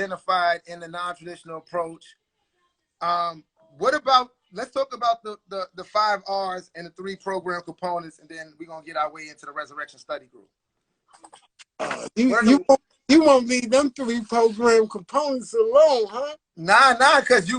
identified in the non-traditional approach. What about, let's talk about the 5 R's and the 3 program components, and then we're going to get our way into the resurrection study group. You won't leave them 3 program components alone, huh? Nah, because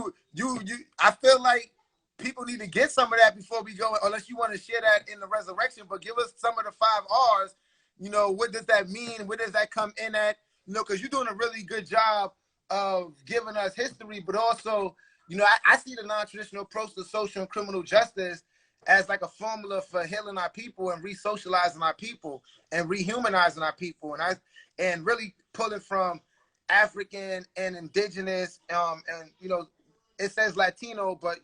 I feel like people need to get some of that before we go, unless you want to share that in the resurrection, but give us some of the 5 R's. What does that mean? Where does that come in at? Because you're doing a really good job of giving us history, but also, I see the non-traditional approach to social and criminal justice as like a formula for healing our people and re-socializing our people and rehumanizing our people. And really pulling from African and indigenous, and it says Latino, but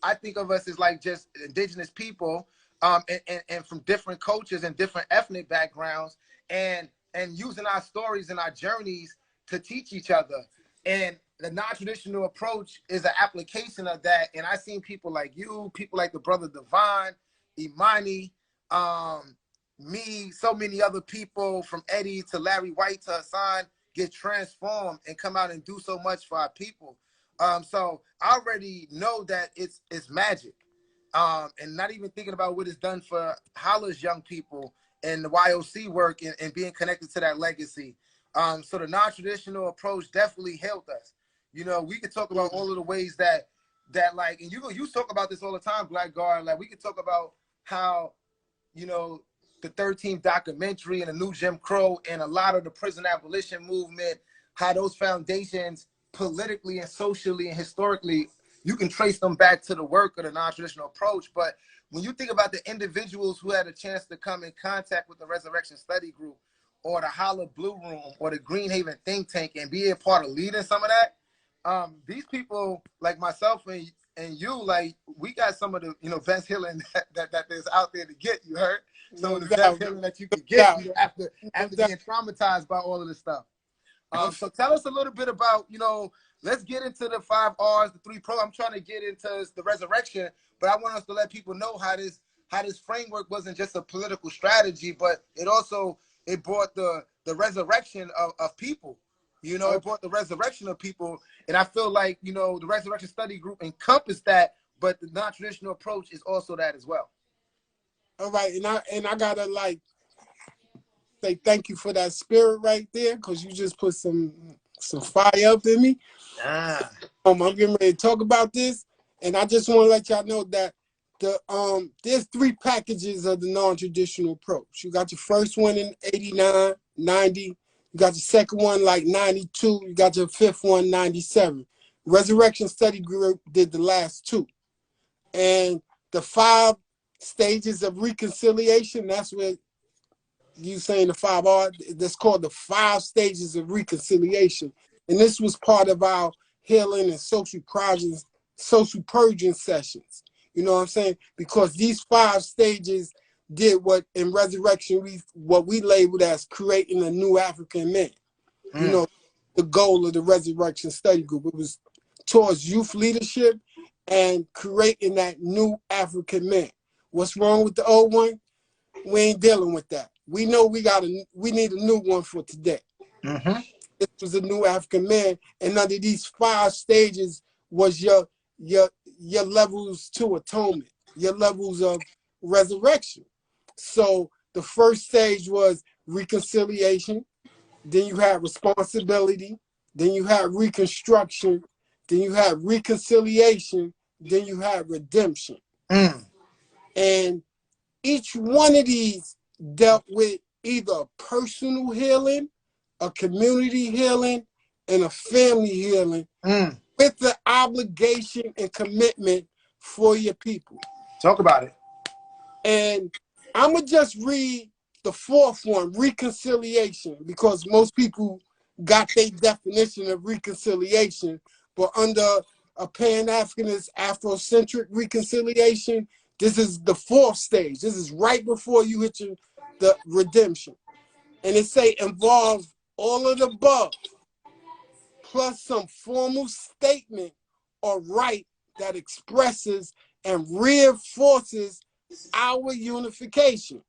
I think of us as like just indigenous people, and from different cultures and different ethnic backgrounds, and using our stories and our journeys to teach each other. And the non-traditional approach is an application of that. And I've seen people like you, people like the brother Divine, Imani, me, so many other people, from Eddie to Larry White to Hassan, get transformed and come out and do so much for our people. So I already know that it's magic. And not even thinking about what it's done for H.O.L.La's young people and the YOC work and being connected to that legacy. So the non-traditional approach definitely helped us. We could talk about all of the ways that like, and you talk about this all the time, Black Guard. Like, we could talk about how, the 13th documentary and the new Jim Crow and a lot of the prison abolition movement, how those foundations politically and socially and historically, you can trace them back to the work of the non-traditional approach. But when you think about the individuals who had a chance to come in contact with the Resurrection Study Group or the H.O.L.L.A Blue Room or the Green Haven think tank and be a part of leading some of that, these people like myself and you, like, we got some of the best healing that there's out there to get. You heard? Some of the best healing that you could get after being traumatized by all of this stuff. So tell us a little bit about, let's get into the 5 R's, the 3 pro. I'm trying to get into the resurrection, but I want us to let people know how this framework wasn't just a political strategy, but it brought the resurrection of people. It brought the resurrection of people. And I feel like, the Resurrection Study Group encompassed that, but the non-traditional approach is also that as well. All right, and I gotta say thank you for that spirit right there, because you just put some fire up in me. I'm getting ready to talk about this, and I just want to let y'all know that there's 3 packages of the non-traditional approach. You got your first one in 89, 90. You got your second one like 92. You got your 5th one, 97. Resurrection Study Group did the last 2. And the 5 stages of reconciliation, that's what you saying the 5 R, that's called the 5 stages of reconciliation. And this was part of our healing and social purging sessions. You know what I'm saying? Because these 5 stages did what in resurrection what we labeled as creating a new African man. The goal of the Resurrection Study Group, it was towards youth leadership and creating that new African man. What's wrong with the old one? We ain't dealing with that. We know we need a new one for today. This was a new African man, and under these 5 stages was your levels to atonement, your levels of resurrection. So the first stage was reconciliation, then you had responsibility, then you had reconstruction, then you had reconciliation, then you had redemption. And each one of these dealt with either a personal healing, a community healing, and a family healing with the obligation and commitment for your people. Talk about it. And I'm going to just read the 4th one, reconciliation, because most people got their definition of reconciliation, but under a Pan-Africanist Afrocentric reconciliation, this is the 4th stage. This is right before you hit the redemption. And it say involve all of the above, plus some formal statement or right that expresses and reinforces our unification.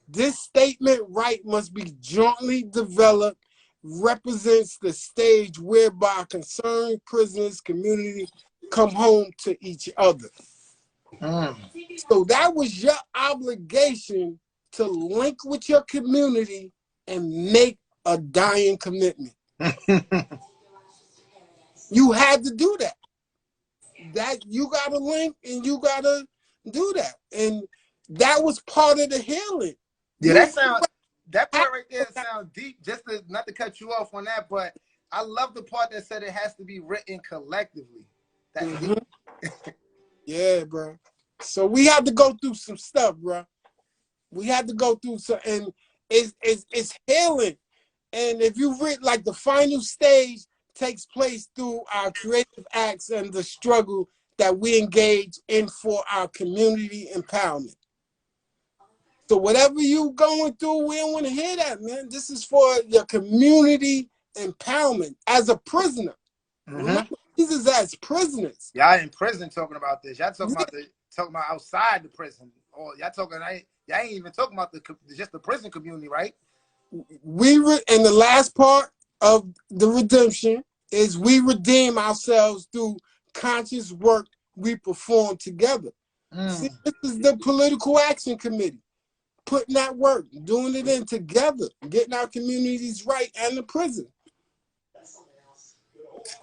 This statement right must be jointly developed represents the stage whereby concerned prisoners community come home to each other. So that was your obligation to link with your community and make a dying commitment. You had to do that. That you got to link and you got to do that. And that was part of the healing. Yeah, that part right there sounds deep. Just to, not to cut you off on that, but I love the part that said it has to be written collectively. That's deep. Yeah, bro. So we had to go through some stuff, bro. We had to go through some, and it's healing. And if you read, like, the final stage takes place through our creative acts and the struggle that we engage in for our community empowerment. So whatever you going through, we don't want to hear that, man. This is for your community empowerment as a prisoner. Remember, these is as prisoners. Y'all in prison talking about this. Y'all talking about outside the prison. Or y'all ain't even talking about just the prison community, right? And the last part of the redemption is we redeem ourselves through conscious work we perform together. See, this is the political action committee. Putting that work, doing it in together, getting our communities right, and the prison.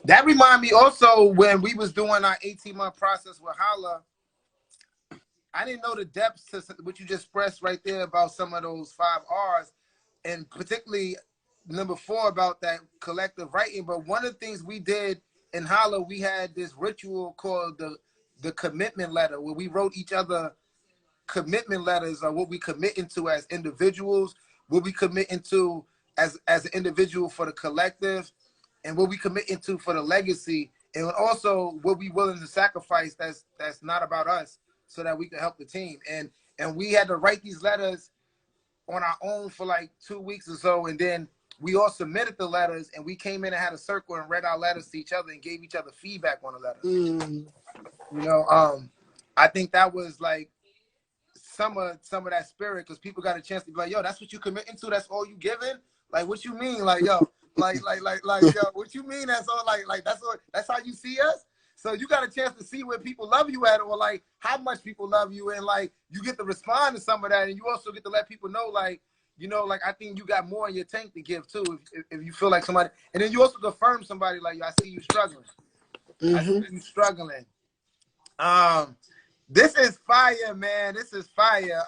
That remind me also when we was doing our 18-month process with H.O.L.L.A, I didn't know the depths to what you just expressed right there about some of those 5 R's, and particularly number 4 about that collective writing. But one of the things we did in H.O.L.L.A, we had this ritual called the commitment letter, where we wrote each other commitment letters on what we committing to as individuals, what we committing to as an individual for the collective, and what we committing to for the legacy, and also what we willing to sacrifice that's not about us, so that we can help the team. And we had to write these letters on our own for like 2 weeks or so, and then we all submitted the letters, and we came in and had a circle and read our letters to each other and gave each other feedback on the letters. You know, I think that was like some of that spirit, because people got a chance to be like, yo, that's what you committing to? That's all you giving? Like, what you mean? Like, yo, like, yo, what you mean? That's all, like, that's how you see us? So you got a chance to see where people love you at, or like how much people love you, and like you get to respond to some of that, and you also get to let people know, like, you know, like, I think you got more in your tank to give too, if you feel like somebody, and then you also confirm somebody, like, I see you struggling. I see you struggling. This is fire, man. This is fire.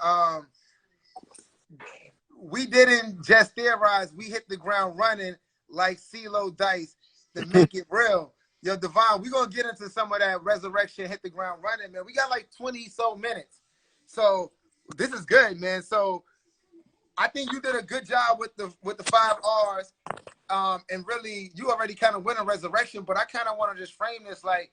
We didn't just theorize. We hit the ground running like CeeLo Dice to make it real. Yo, Devon, we're going to get into some of that resurrection, hit the ground running, man. We got like 20 so minutes. So this is good, man. So I think you did a good job with the 5 R's. And really, you already kind of went on resurrection, but I kind of want to just frame this like,